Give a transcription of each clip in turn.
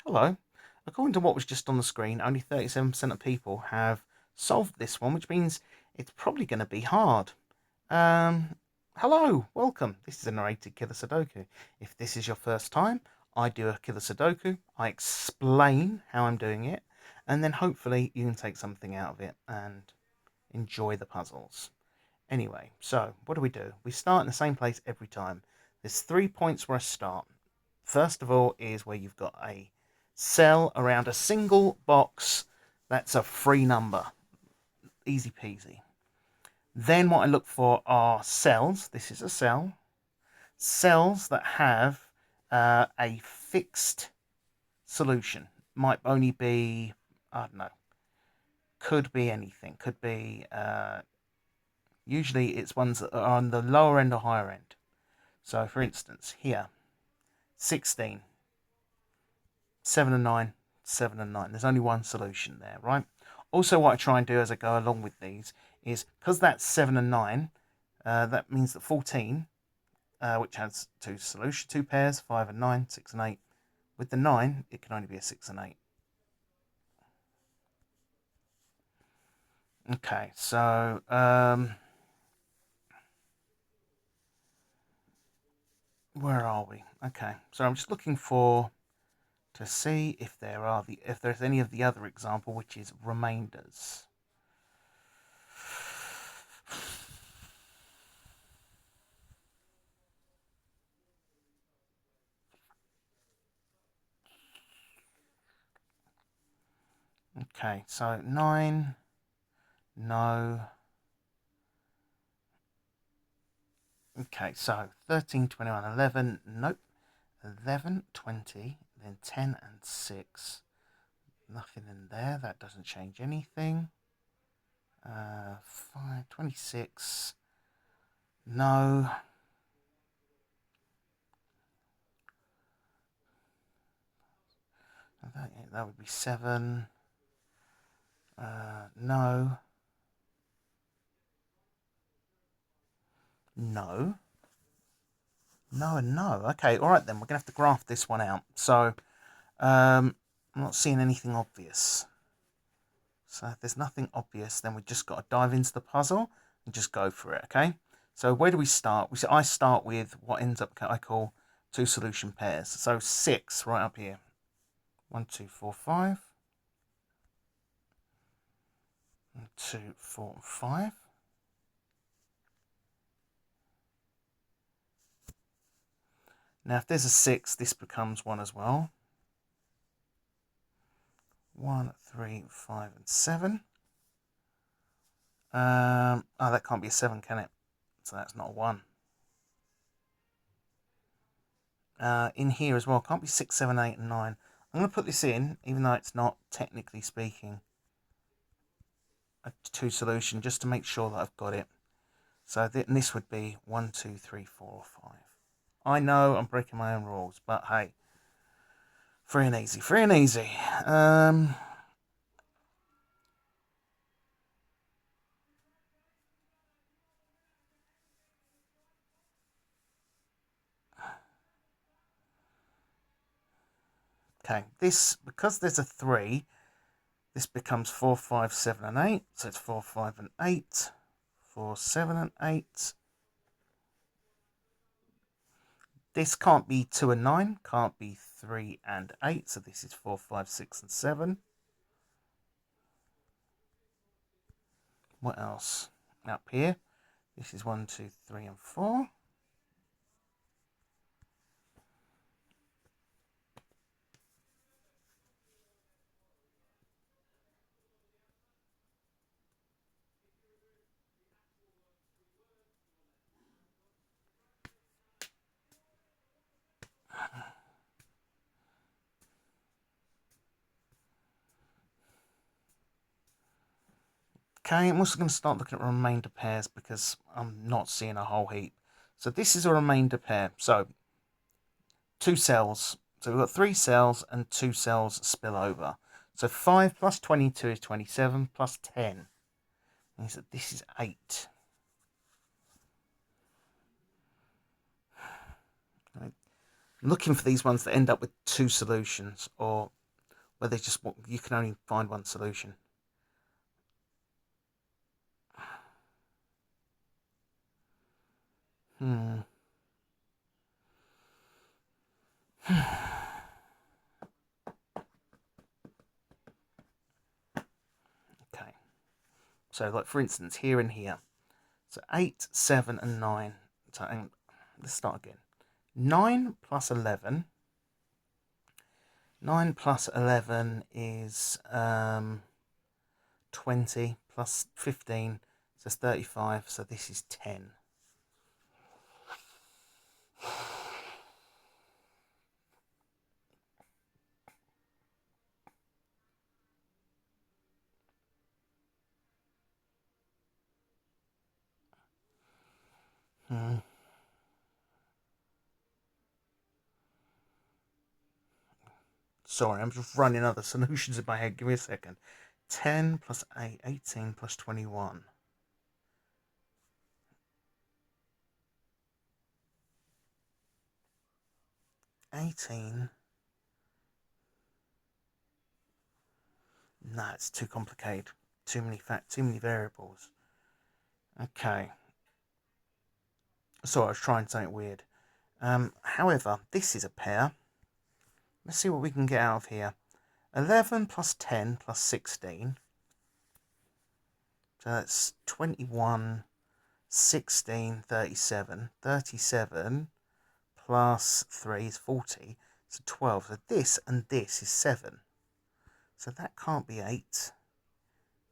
Hello. According to what was just on the screen, only 37% of people have solved this one, which means it's probably going to be hard. Um, Hello, welcome. This is a narrated killer Sudoku. If this is your first time, I do a killer Sudoku. I explain how I'm doing it, and then hopefully you can take something out of it and enjoy the puzzles. Anyway, so what do? We start in the same place every time. There's 3 points where I start. First of all is where you've got a cell around a single box that's a free number. Easy peasy. Then what I look for are cells. This is a cell. Cells that have a fixed solution. Might only be, I don't know, could be anything. Could be, usually it's ones that are on the lower end or higher end. So for instance, here, 16, 7 and 9, 7 and 9. There's only one solution there, right? Also, what I try and do as I go along with these is, because that's 7 and 9, that means that 14, which has two pairs, 5 and 9, 6 and 8. With the 9, it can only be a 6 and 8. Okay, so where are we? Okay, so I'm just looking to see if there's any of the other example, which is remainders. Okay, so 9, no. Okay, so 13, 21, 11, nope. 11, 20, then 10 and 6. Nothing in there, that doesn't change anything. 5, 26, no. That would be 7. No. No. No and no. Okay, alright then, we're going to have to graph this one out. So, I'm not seeing anything obvious. So if there's nothing obvious, then we just got to dive into the puzzle and just go for it, okay? So where do we start? I start with what ends up I call two solution pairs. So 6 right up here. 1, 2, 4, 5. 1, 2, 4, 5. Now if there's a 6, this becomes 1 as well. 1, 3, 5, and 7. Oh, that can't be a 7, can it? So that's not a 1. In here as well, can't be 6, 7, 8, and 9. I'm going to put this in, even though it's not technically speaking a 2 solution, just to make sure that I've got it. So this would be 1, 2, 3, 4, 5. I know I'm breaking my own rules, but hey, free and easy, free and easy. Okay, because there's a 3, this becomes 4, 5, 7, and 8. So it's 4, 5, and 8. 4, 7, and 8. This can't be 2 and 9. Can't be 3 and 8. So this is 4, 5, 6, and 7. What else? Up here. This is 1, 2, 3, and 4. Okay, I'm also going to start looking at remainder pairs because I'm not seeing a whole heap. So this is a remainder pair. So 2 cells. So we've got 3 cells and 2 cells spill over. So 5 plus 22 is 27 plus 10 means that this is 8. I'm looking for these ones that end up with 2 solutions or where they just you can only find one solution. Hmm. Okay. So, like for instance, here and here. So 8, 7, and 9. So let's start again. 9 plus 11. 9 plus 11 is 20 plus 15. So it's 35. So this is 10. Hmm. Sorry, I'm just running other solutions in my head. Give me a second. 10 plus 8, 18 plus 21. 18. No, it's too complicated. Too many variables. Okay. Sorry, I was trying something weird. However, this is a pair. Let's see what we can get out of here. 11 plus 10 plus 16. So that's 21, 16, 37. 37 plus 3 is 40. So 12. So this and this is 7. So that can't be 8.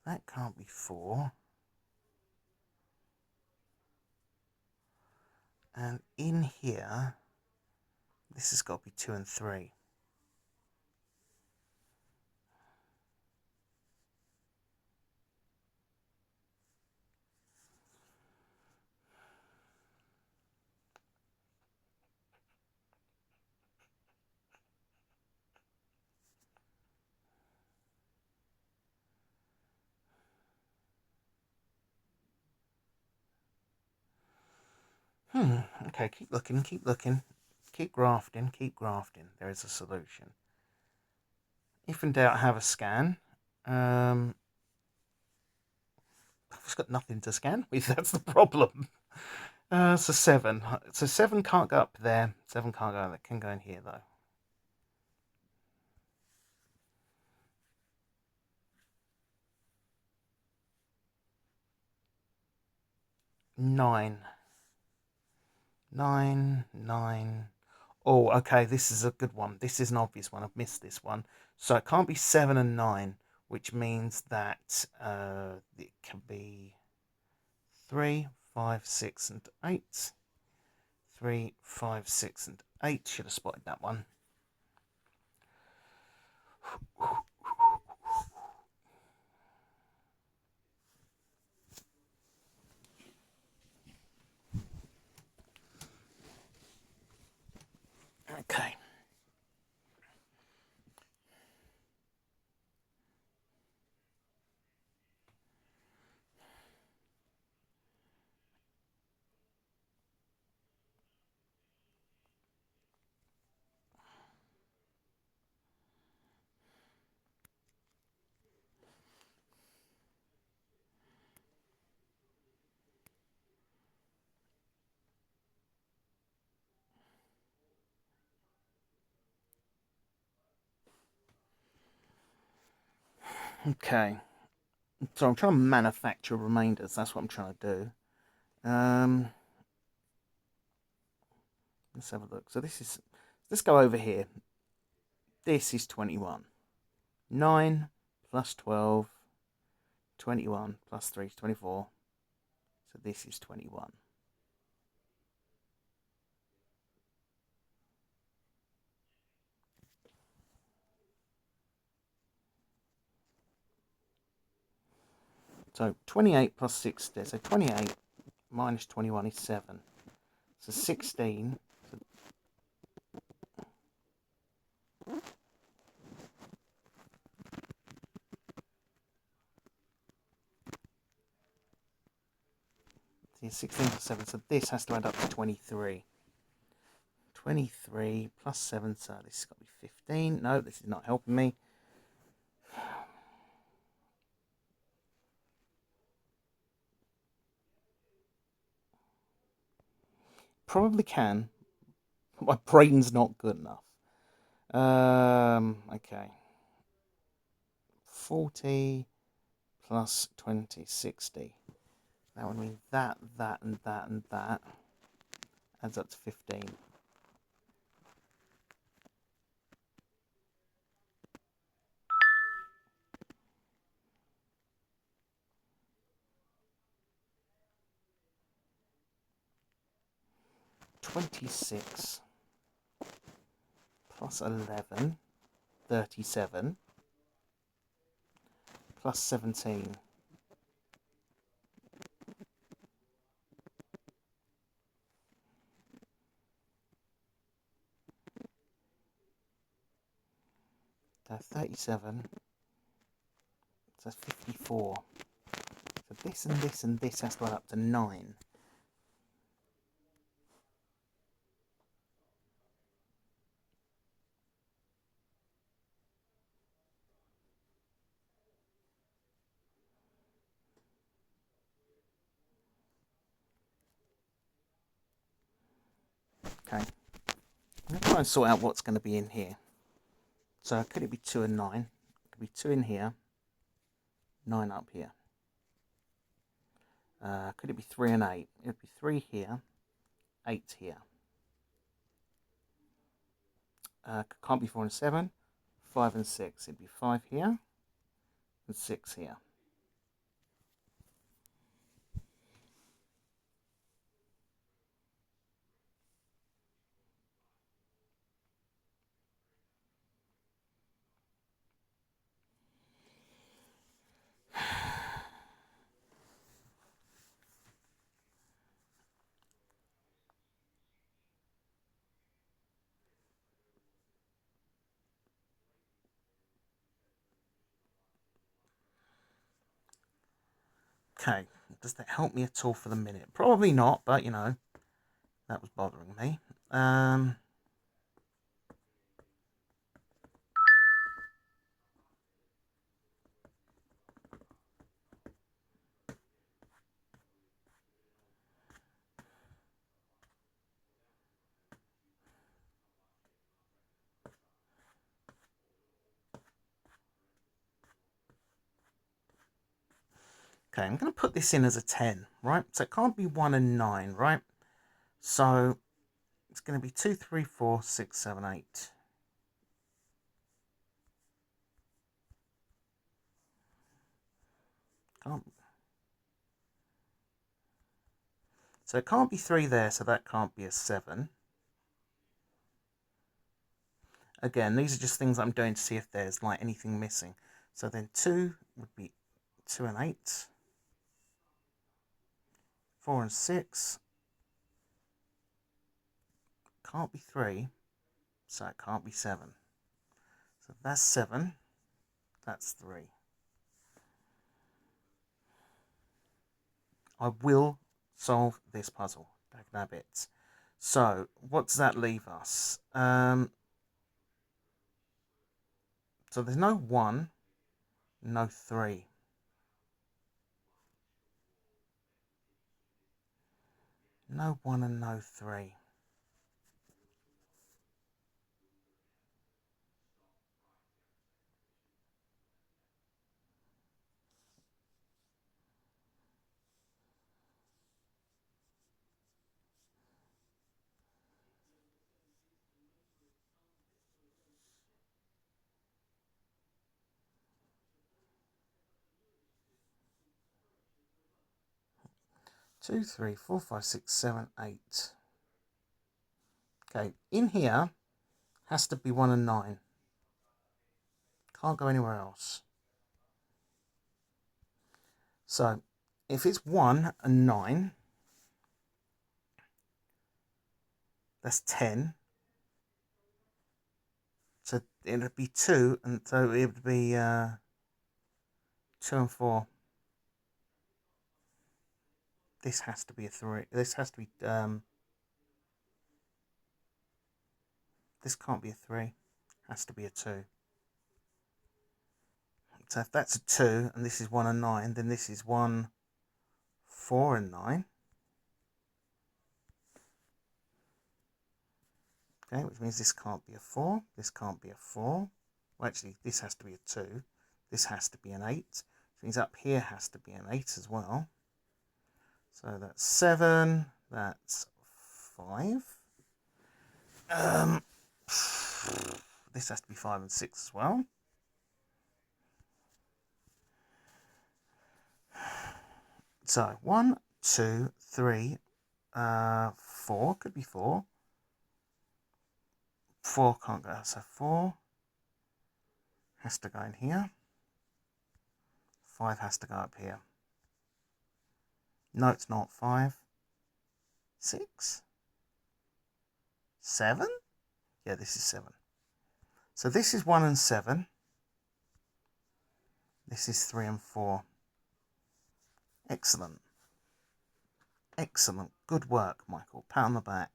That can't be 4. And in here, this has got to be 2 and 3. Okay, keep looking, keep looking. Keep grafting, keep grafting. There is a solution. If in doubt, have a scan. I've just got nothing to scan with. That's the problem. So 7. So 7 can't go up there. 7 can't go there. Can go in here, though. 9. 9, 9. Oh, okay, this is a good one. This is an obvious one. I've missed this one. So it can't be 7 and 9, which means that it can be 3, 5, 6, and 8. 3, 5, 6, and 8. Should have spotted that one. Okay. Okay. So I'm trying to manufacture remainders. That's what I'm trying to do. Let's have a look. So this is. Let's go over here. This is 21. 9 plus 12. 21 plus 3 is 24. So this is 21. So 28 plus 6 there. So 28 minus 21 is 7. So 16. So 16 plus 7. So this has to add up to 23. 23 plus 7. So this has got to be 15. No, this is not helping me. probably can. My brain's not good enough. Okay. 40 plus 20, 60. That would mean that, and that, and that adds up to 15. $26 plus 11, 37, plus 17. So 37, so 54. So this and this and this has to add up to 9. Okay. I'm going to try and sort out what's going to be in here. So could it be 2 and 9? It could be 2 in here, 9 up here. Could it be 3 and 8? It would be 3 here, 8 here. Can't be 4 and 7, 5 and 6. It'd be 5 here and 6 here. Okay, does that help me at all for the minute? Probably not, but you know, that was bothering me. Okay, I'm going to put this in as a 10, right? So it can't be 1 and 9, right? So it's going to be 2, 3, 4, 6, 7, 8. So it can't be 3 there, so that can't be a 7. Again, these are just things I'm doing to see if there's like anything missing. So then 2 would be 2 and 8. 4 and 6. Can't be 3, so it can't be 7. So that's 7. That's 3. I will solve this puzzle. Dagnabbit. So what does that leave us? So there's no 1, no 3. No 1 and no 3. Two, 3, 4, 5, 6, 7, 8. Okay, in here has to be 1 and 9. Can't go anywhere else. So if it's 1 and 9, that's 10. So it would be 2, and so it would be 2 and 4. This has to be a 3. This has to be this can't be a 3. Has to be a 2. So if that's a 2 and this is 1 and 9, then this is 1, 4 and 9. Okay, which means this can't be a 4. This can't be a 4. Well, actually, this has to be a 2. This has to be an 8. Which means up here has to be an 8 as well. So that's 7. That's 5. This has to be 5 and 6 as well. So 1, 2, 3, 4. Could be 4. 4 can't go. So 4 has to go in here. 5 has to go up here. No, it's not. 5, 6, 7. Yeah, this is 7. So this is 1 and 7. This is 3 and 4. Excellent. Excellent. Good work, Michael. Pat on the back.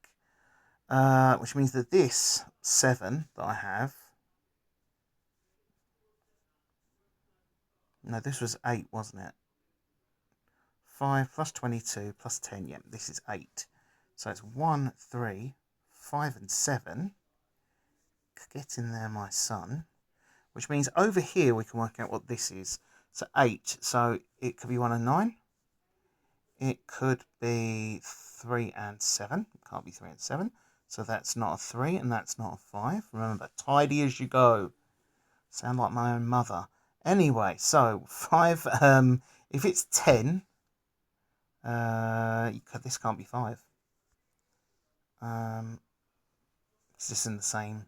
Which means that this 7 that I have... No, this was 8, wasn't it? 5 plus 22 plus 10. Yeah, this is 8. So it's 1, 3, 5 and 7. Get in there, my son. Which means over here we can work out what this is. So 8. So it could be 1 and 9. It could be 3 and 7. It can't be 3 and 7. So that's not a 3 and that's not a 5. Remember, tidy as you go. Sound like my own mother. Anyway, so 5. If it's 10, this can't be 5. It's just in the same...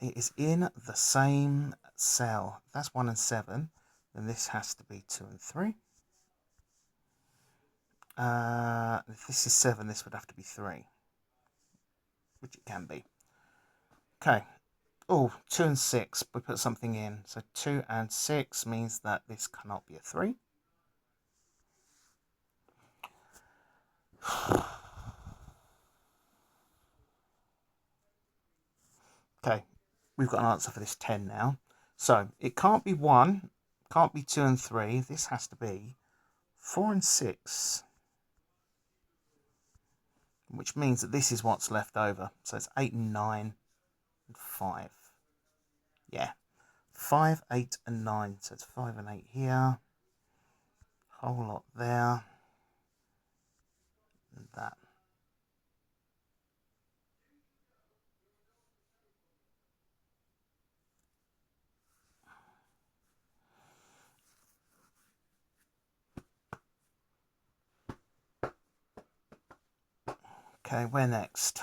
It is in the same cell. If that's 1 and 7, then this has to be 2 and 3. If this is 7, this would have to be 3. Which it can be. Okay. Oh, 2 and 6. We put something in. So 2 and 6 means that this cannot be a 3. Okay. We've got an answer for this 10 now. So it can't be 1. Can't be 2 and 3. This has to be 4 and 6. Which means that this is what's left over. So it's 8 and 9 and 5. Yeah. 5, 8 and 9. So it's 5 and 8 here. Whole lot there. And that. Okay, where next?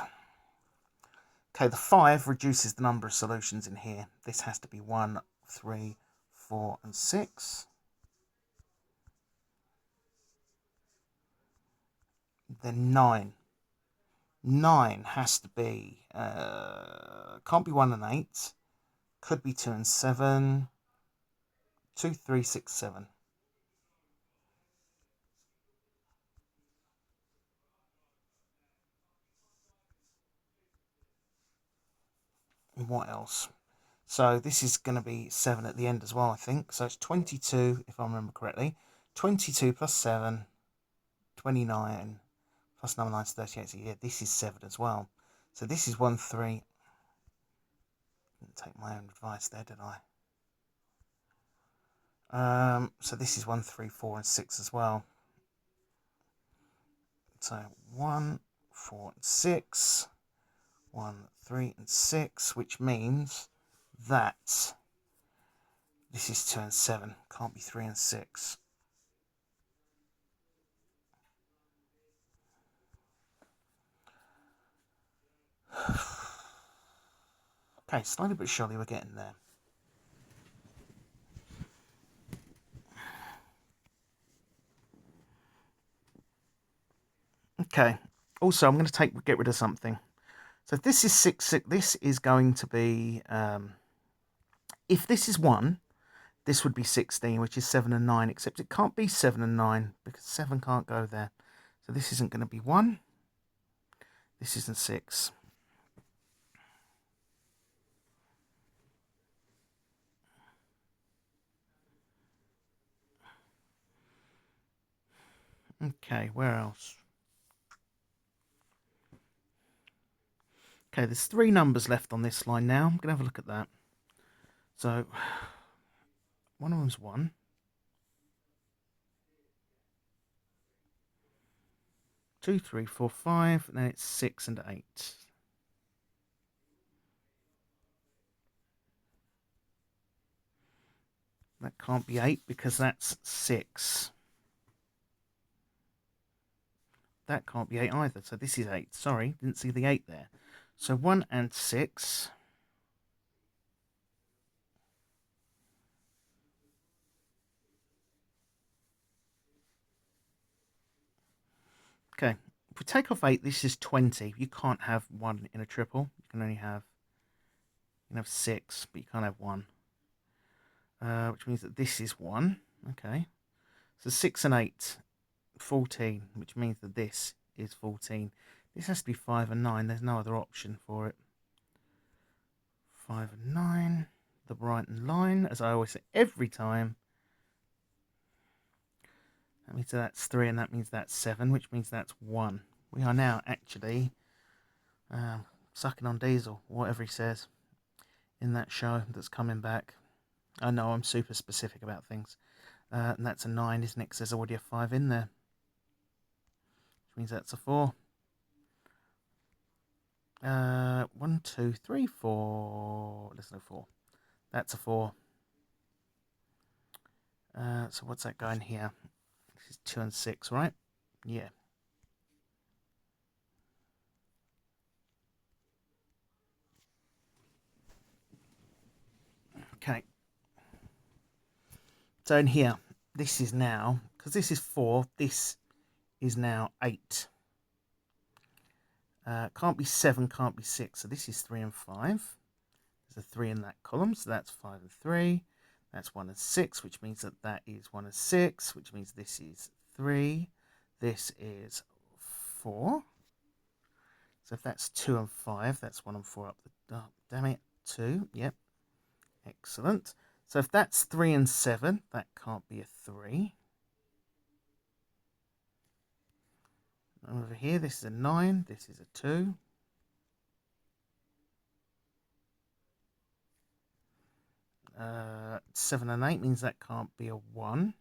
Okay, the 5 reduces the number of solutions in here. This has to be 1, 3, 4 and 6. Then 9. 9 has to be... can't be 1 and 8. Could be 2 and 7. 2, 3, 6, 7. What else? So this is going to be 7 at the end as well, I think. So it's 22, if I remember correctly. 22 plus 7, 29, plus number 9 is 38. So yeah, this is 7 as well. So this is 1, 3. Didn't take my own advice there, did I? So this is 1, 3, 4 and 6 as well. So 1, 4 and 6. 1, 3 and 6, which means that this is 2 and 7. Can't be 3 and 6. Okay, slowly but surely we're getting there. Okay. Also, I'm going to get rid of something. So if this is 6, 6, this is going to be... if this is 1, this would be 16, which is 7 and 9, except it can't be 7 and 9, because 7 can't go there. So this isn't going to be 1. This isn't 6. Okay, where else? Okay, there's 3 numbers left on this line now. I'm going to have a look at that. So, one of them's 1. 2, 3, 4, 5, and then it's 6 and 8. That can't be 8 because that's 6. That can't be 8 either, so this is 8. Sorry, didn't see the 8 there. So 1 and 6. Okay, if we take off 8, this is 20. You can't have 1 in a triple. You can only have, 6, but you can't have 1. Which means that this is 1. Okay, so 6 and 8, 14, which means that this is 14. This has to be 5 and 9. There's no other option for it. 5 and 9, the right line, as I always say every time. That means that's 3, and that means that's 7, which means that's 1. We are now actually sucking on diesel, whatever he says in that show that's coming back. I know I'm super specific about things. And that's a 9, isn't it? Because there's already a 5 in there. Which means that's a 4. 1, 2, 3, 4. There's no 4. That's a 4. So what's that going here? This is 2 and 6, right? Yeah. Okay. So in here, this is now, because this is 4, this is now 8. Can't be 7, can't be 6, so this is 3 and 5. There's a 3 in that column, so that's 5 and 3. That's 1 and 6, which means that that is 1 and 6, which means this is 3. This is 4. So if that's 2 and 5, that's 1 and 4 up the... Oh, damn it. 2, yep. Excellent. So if that's 3 and 7, that can't be a 3. Over here, this is a 9, this is a 2. Uh, 7 and 8 means that can't be a 1.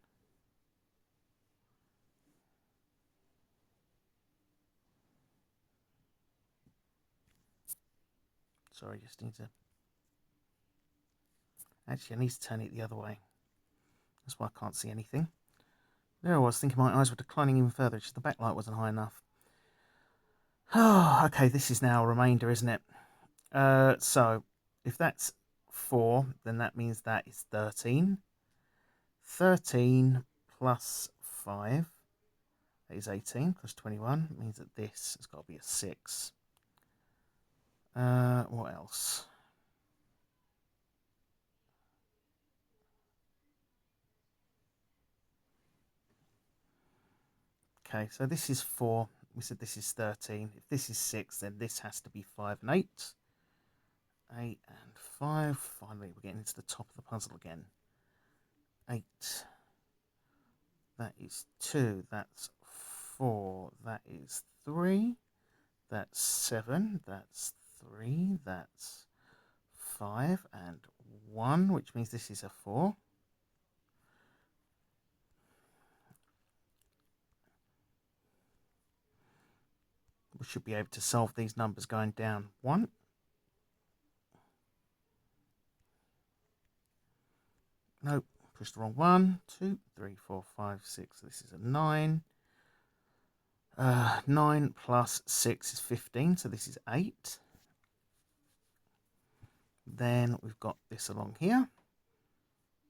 Sorry, just need to... Actually, I need to turn it the other way. That's why I can't see anything. There I was, thinking my eyes were declining even further. It's just the backlight wasn't high enough. Oh, okay, this is now a remainder, isn't it? So, if that's 4, then that means that is 13. 13 plus 5, that is 18, plus 21, means that this has got to be a 6. What else? Okay, so this is 4. We said this is 13. If this is 6, then this has to be 5 and 8. 8 and 5. Finally, we're getting into the top of the puzzle again. 8. That is 2. That's 4. That is 3. That's 7. That's 3. That's 5 and 1, which means this is a 4. We should be able to solve these numbers going down 1. Nope, pushed the wrong one. 2, 3, 4, 5, 6. This is a 9. 9 plus 6 is 15, so this is 8. Then we've got this along here.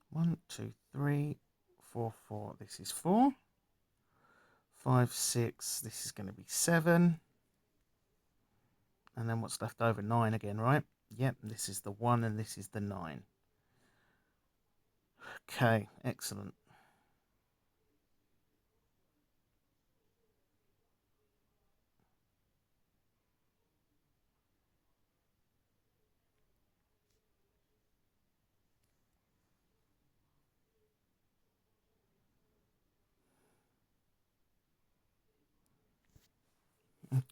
1, 2, 3, 4, 4. This is 4. 5, 6. This is going to be 7. And then what's left over? 9 again, right? Yep, this is the 1 and this is the 9. Okay, excellent.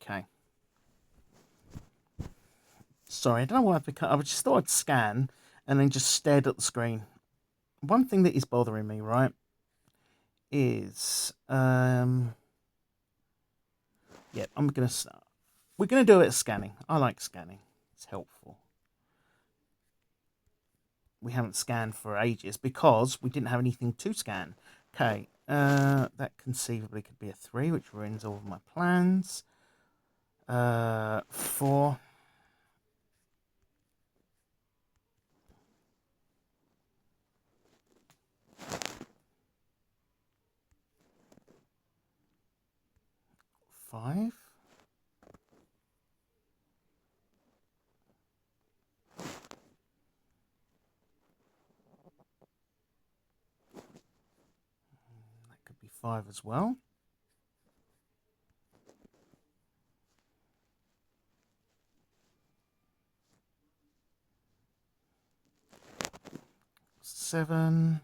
Okay. Sorry, I don't know why I just thought I'd scan and then just stared at the screen. One thing that is bothering me, right, is yeah, we're gonna do it as scanning. I like scanning. It's helpful. We haven't scanned for ages because we didn't have anything to scan. Okay, that conceivably could be a 3, which ruins all of my plans. 4. 5. That could be 5 as well. 7.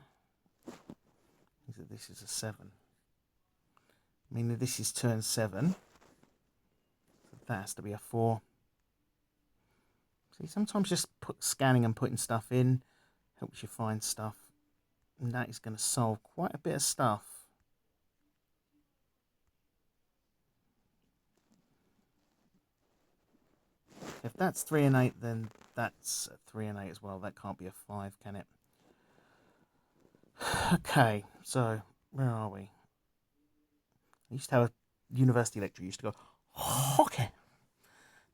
This is a 7. Meaning this is turn 7. So that has to be a 4. See, sometimes just scanning and putting stuff in helps you find stuff. And that is going to solve quite a bit of stuff. If that's 3 and 8, then that's 3 and 8 as well. That can't be a 5, can it? Okay, so where are we? I used to have a university lecturer used to go, hockey.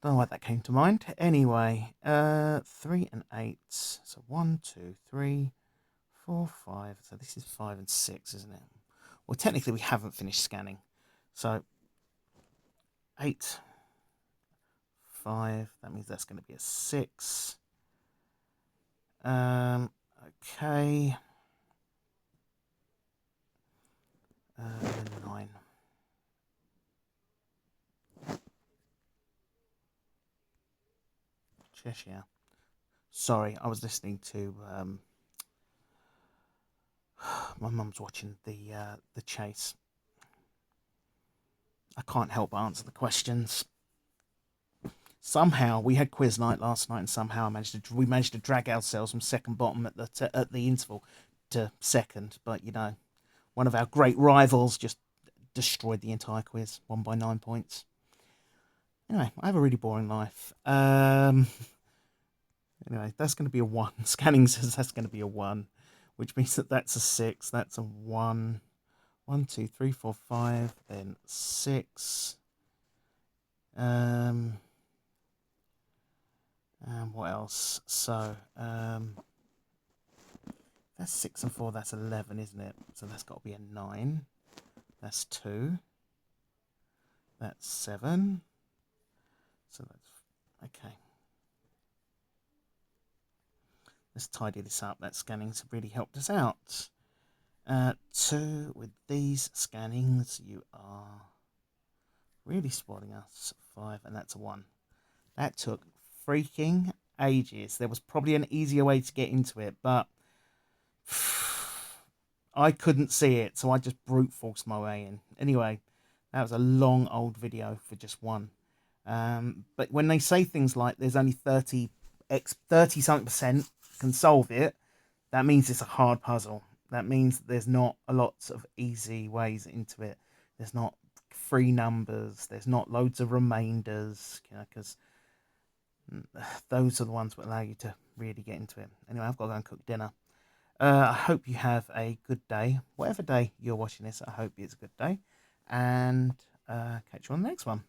Don't know why that came to mind. Anyway, 3 and 8. So 1, 2, 3, 4, 5. So this is 5 and 6, isn't it? Well, technically we haven't finished scanning. So 8, 5. That means that's going to be a 6. Okay. 9. Cheshire. Sorry, I was listening to my mum's watching the chase. I can't help but answer the questions. Somehow we had quiz night last night, and somehow we managed to drag ourselves from second bottom at the interval to second. But you know, one of our great rivals just destroyed the entire quiz, won by 9 points. Anyway, I have a really boring life. Anyway, that's going to be a 1. Scanning says that's going to be a 1, which means that that's a 6. That's a 1. 1, 2, 3, 4, 5. Then 6. And what else? So that's 6 and 4. That's 11, isn't it? So that's got to be a 9. That's 2. That's 7. So that's okay. Let's tidy this up. That scanning's really helped us out. 2 with these scannings, you are really spoiling us. 5, and that's a 1. That took freaking ages. There was probably an easier way to get into it, but I couldn't see it, so I just brute forced my way in. Anyway, that was a long old video for just one. But when they say things like there's only 30 something percent can solve it, that means it's a hard puzzle. That means there's not a lot of easy ways into it. There's not free numbers. There's not loads of remainders, because those are the ones that allow you to really get into it. Anyway, I've got to go and cook dinner. I hope you have a good day. Whatever day you're watching this, I hope it's a good day. And catch you on the next one.